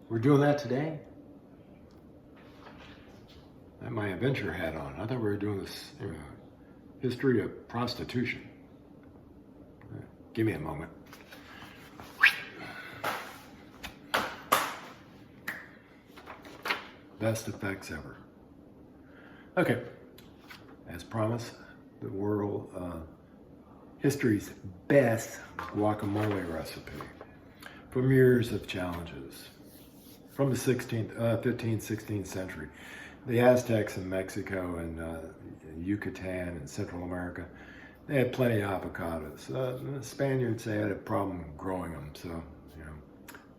We're doing that today? I had my adventure hat on. I thought we were doing this history of prostitution. Give me a moment. Best effects ever. Okay, as promised, the world history's best guacamole recipe from years of challenges from the 15th, 16th century. The Aztecs in Mexico and Yucatan and Central America, they had plenty of avocados. The Spaniards, they had a problem growing them, so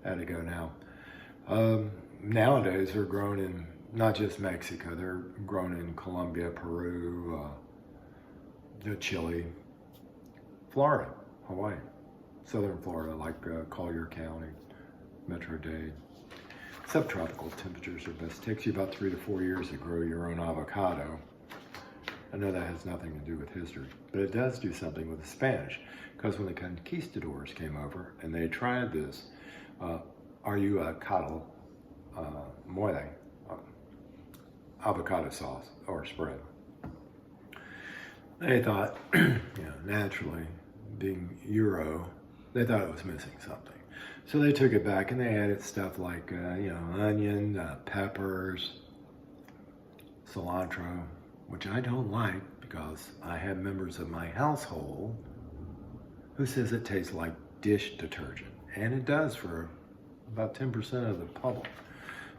had to go now. Nowadays, they're grown in not just Mexico, they're grown in Colombia, Peru, Chile, Florida, Hawaii, southern Florida, like Collier County, Metro-Dade. Subtropical temperatures are best. It takes you about 3 to 4 years to grow your own avocado. I know that has nothing to do with history, but it does do something with the Spanish, because when the conquistadors came over and they tried this, mole, avocado sauce or spread. They thought, naturally, being Euro, they thought it was missing something. So they took it back and they added stuff like, onion, peppers, cilantro, which I don't like because I have members of my household who says it tastes like dish detergent. And it does for about 10% of the public.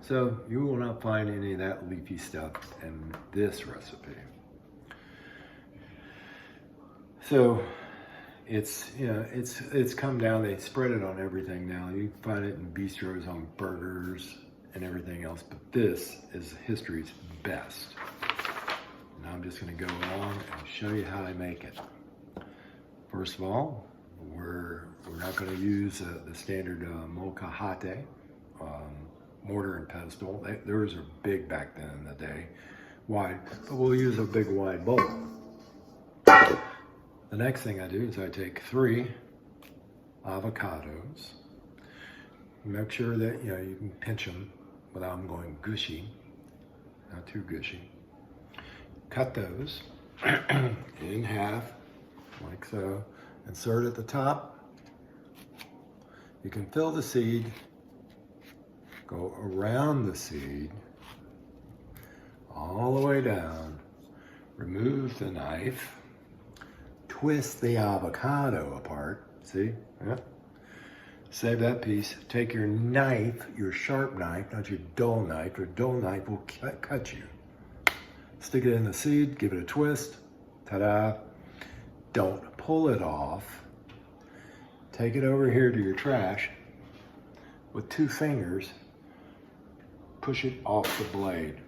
So you will not find any of that leafy stuff in this recipe. So it's come down. They spread it on everything now. You find it in bistros, on burgers, and everything else. But this is history's best. Now I'm just going to go along and show you how I make it. First of all, we're not going to use the standard molcajete, mortar and pestle. Those are big back then in the day, wide. But we'll use a big wide bowl. The next thing I do is I take 3 avocados. Make sure that you can pinch them without them going gushy, not too gushy. Cut those in half, like so. Insert at the top. You can fill the seed, go around the seed, all the way down, remove the knife, twist the avocado apart, see? Yeah. Save that piece. Take your knife, your sharp knife, not your dull knife. Your dull knife will cut you. Stick it in the seed, give it a twist, ta-da. Don't pull it off. Take it over here to your trash. With 2 fingers, push it off the blade.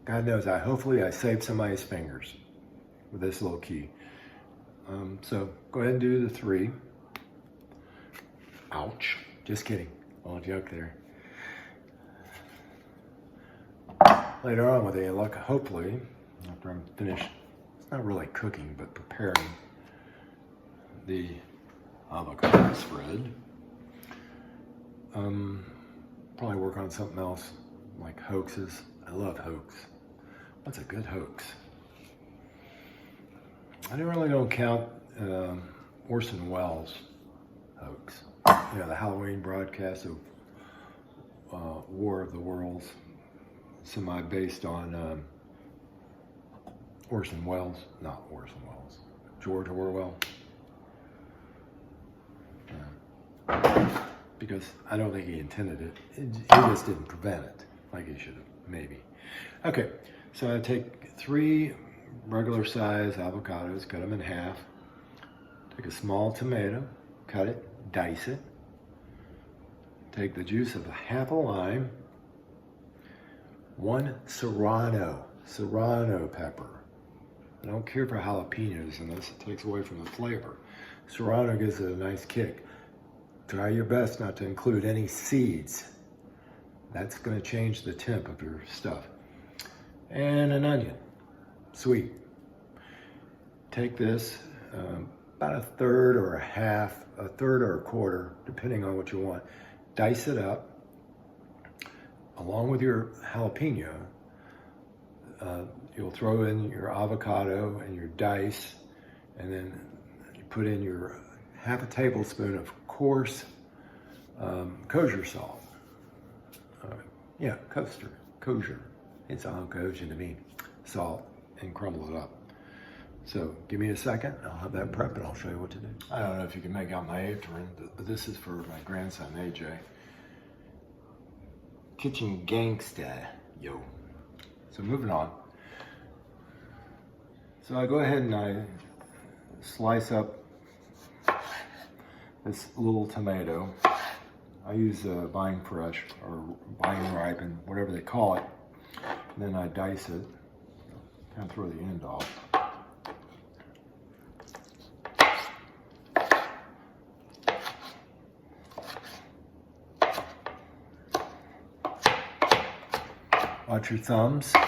God knows, hopefully I saved somebody's fingers with this little key. So go ahead and do the 3. Ouch. Just kidding. All joke there. Later on with any luck, hopefully, after I'm finished, it's not really cooking, but preparing the avocado spread. Probably work on something else like hoaxes. I love hoax. What's a good hoax? I really don't count Orson Welles' hoax. The Halloween broadcast of War of the Worlds, semi-based on Orson Welles, not Orson Welles, George Orwell. Because I don't think he intended it. He just didn't prevent it like he should have, maybe. Okay, so I take 3 regular size avocados, cut them in half. Take a small tomato, cut it, dice it. Take the juice of half a lime, 1 Serrano pepper. I don't care for jalapenos in this, it takes away from the flavor. Serrano gives it a nice kick. Try your best not to include any seeds. That's going to change the temp of your stuff. And an onion, sweet. Take this, about a third or a quarter, depending on what you want. dice it up along with your jalapeno. You'll throw in your avocado and your dice, and then you put in your half a tablespoon of coarse kosher salt. Yeah, kosher. It's all kosher to me. Salt, and crumble it up. So give me a second, I'll have that prep and I'll show you what to do. I don't know if you can make out my apron, but this is for my grandson, AJ. Kitchen gangsta, yo. So moving on. So I go ahead and I slice up this little tomato. I use vine fresh or vine ripen, whatever they call it. And then I dice it, kind of throw the end off. Watch your thumbs. I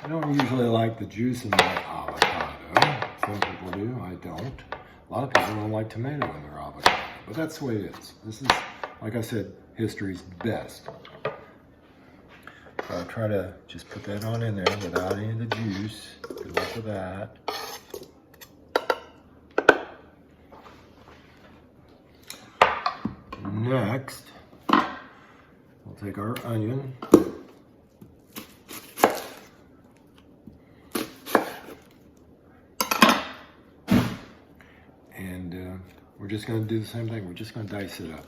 don't usually like the juice in my avocado. Some people do, I don't. A lot of people don't like tomato in their avocado, but that's the way it is. This is, like I said, history's best. So I try to just put that on in there without any of the juice. Good luck with that. Next, we'll take our onion. And we're just going to do the same thing. We're just going to dice it up.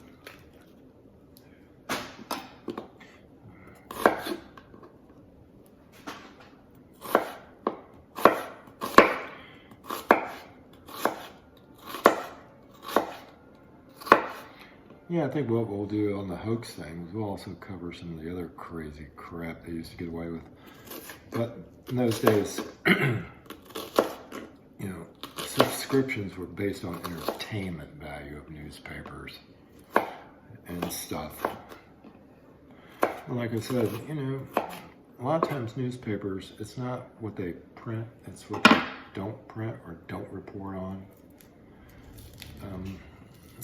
Yeah, I think what we'll do on the hoax thing is we'll also cover some of the other crazy crap they used to get away with. But in those days, you know, subscriptions were based on entertainment value of newspapers and stuff. And like I said, you know, a lot of times newspapers, it's not what they print, it's what they don't print or don't report on.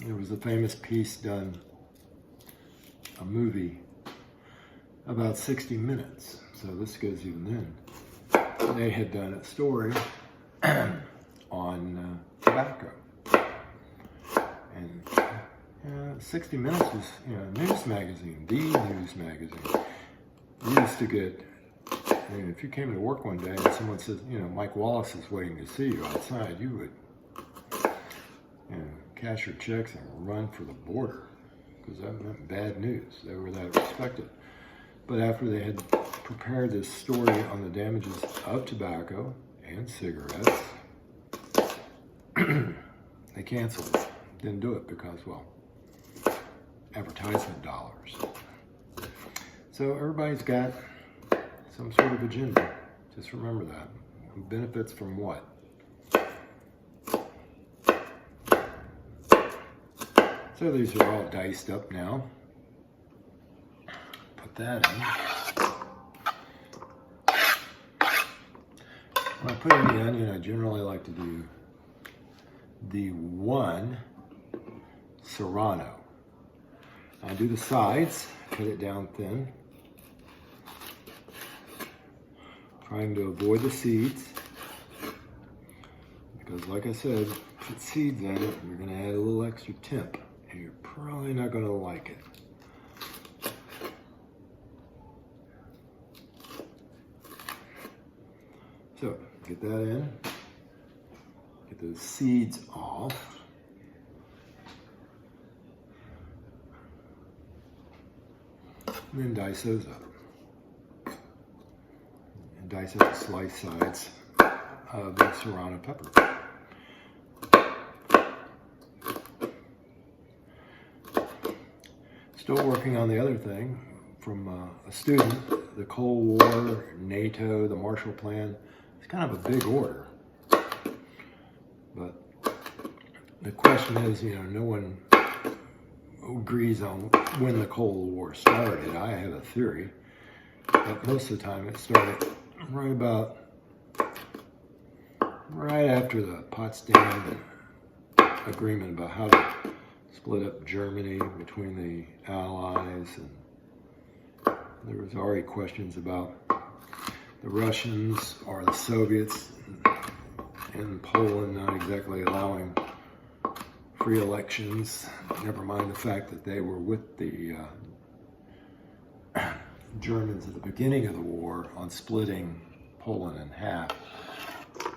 There was a famous piece done, a movie, about 60 Minutes. So this goes even then. They had done a story on tobacco. And 60 Minutes was, you know, a news magazine, the news magazine. You used to get, I mean, if you came to work one day and someone says, you know, Mike Wallace is waiting to see you outside, you would, you know, cash your checks and run for the border, because that meant bad news. They were that respected. But after they had prepared this story on the damages of tobacco and cigarettes, they canceled it. Didn't do it because, well, advertisement dollars. So everybody's got some sort of agenda. Just remember that. Who benefits from what? So these are all diced up now. Put that in. When I put in the onion, I generally like to do the one Serrano. I do the sides, cut it down thin, trying to avoid the seeds, because like I said, put seeds in it, you're going to add a little extra temp. And you're probably not going to like it. So, get that in. Get those seeds off. And then dice those up. And dice up the sliced sides of the Serrano pepper. Still working on the other thing from a student, the Cold War, NATO, the Marshall Plan. It's kind of a big order. But the question is, you know, no one agrees on when the Cold War started. I have a theory, but most of the time it started right after the Potsdam Agreement about how to split up Germany between the Allies, and there was already questions about the Russians or the Soviets in Poland not exactly allowing free elections, never mind the fact that they were with the Germans at the beginning of the war on splitting Poland in half.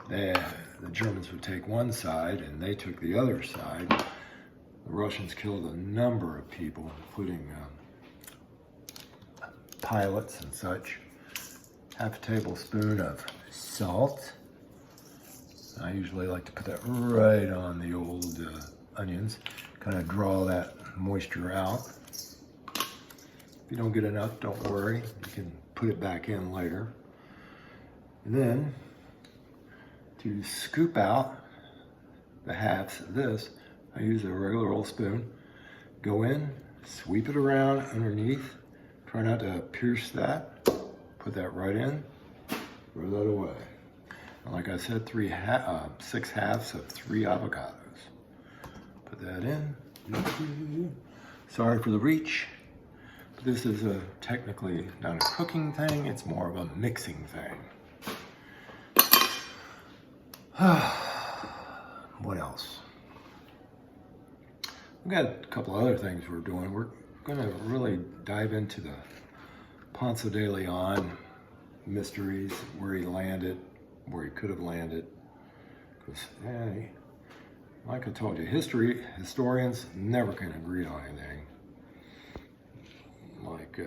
The Germans would take one side and they took the other side. The Russians killed a number of people, including pilots and such. Half a tablespoon of salt. I usually like to put that right on the old onions, kind of draw that moisture out. If you don't get enough, don't worry. You can put it back in later. And then, to scoop out the halves of this, I use a regular old spoon. Go in, sweep it around underneath. Try not to pierce that. Put that right in, throw that away. And like I said, 6 halves of 3 avocados. Put that in. Sorry for the reach. But this is technically not a cooking thing, it's more of a mixing thing. What else? We've got a couple other things we're doing. We're gonna really dive into the Ponce de Leon mysteries, where he landed, where he could have landed. Because, like I told you, historians never can agree on anything. Like,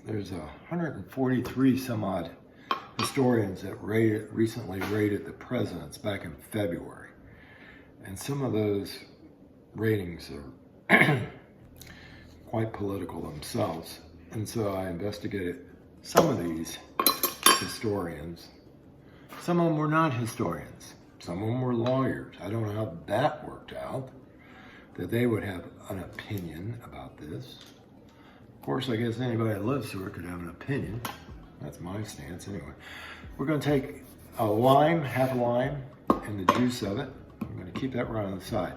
there's 143 some odd historians that recently rated the presidents back in February. And some of those ratings are quite political themselves. And so I investigated some of these historians. Some of them were not historians. Some of them were lawyers. I don't know how that worked out, that they would have an opinion about this. Of course, I guess anybody that lives through it could have an opinion. That's my stance anyway. We're going to take a lime, half a lime, and the juice of it. I'm going to keep that right on the side.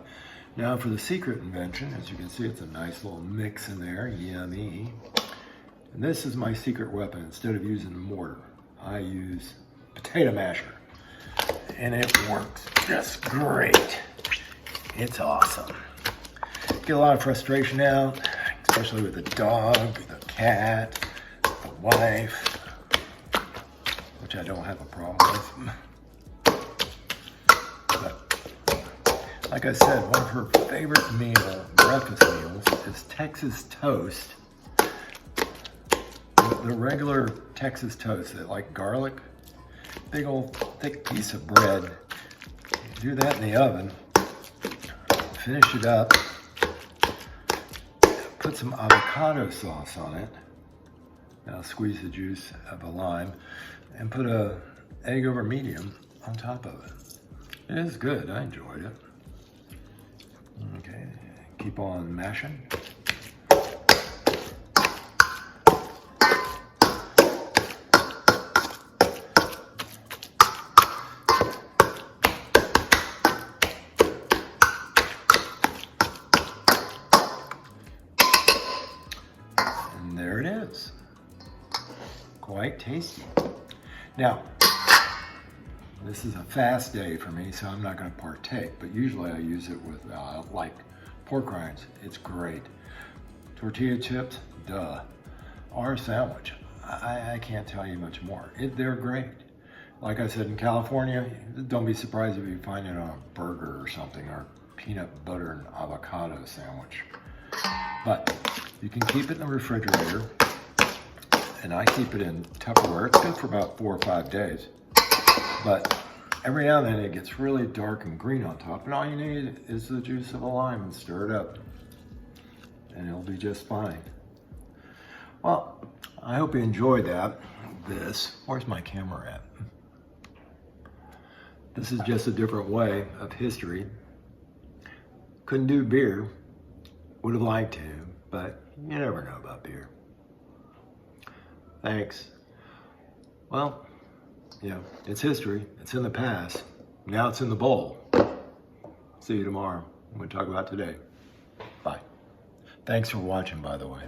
Now for the secret invention, as you can see, it's a nice little mix in there, yummy. And this is my secret weapon. Instead of using a mortar, I use potato masher. And it works just great. It's awesome. Get a lot of frustration out, especially with the dog, the cat, the wife, which I don't have a problem with. But like I said, one of her favorite breakfast meals is Texas toast. The regular Texas toast, that like garlic, big old thick piece of bread. Do that in the oven, finish it up, put some avocado sauce on it. Now squeeze the juice of a lime and put a egg over medium on top of it. It is good, I enjoyed it. Okay, keep on mashing. And there it is. Quite tasty. Now, this is a fast day for me, so I'm not going to partake, but usually I use it with like pork rinds. It's great. Tortilla chips, duh. Or a sandwich. I can't tell you much more. They're great. Like I said, in California, don't be surprised if you find it on a burger or something, or peanut butter and avocado sandwich. But you can keep it in the refrigerator, and I keep it in Tupperware. It's good for about 4 or 5 days. But every now and then it gets really dark and green on top, and all you need is the juice of a lime and stir it up, and it'll be just fine. Well, I hope you enjoyed this. Where's my camera at? This is just a different way of history. Couldn't do beer. Would have liked to, but you never know about beer. Thanks. Well, it's history. It's in the past. Now it's in the bowl. See you tomorrow. I'm going to talk about today. Bye. Thanks for watching, by the way.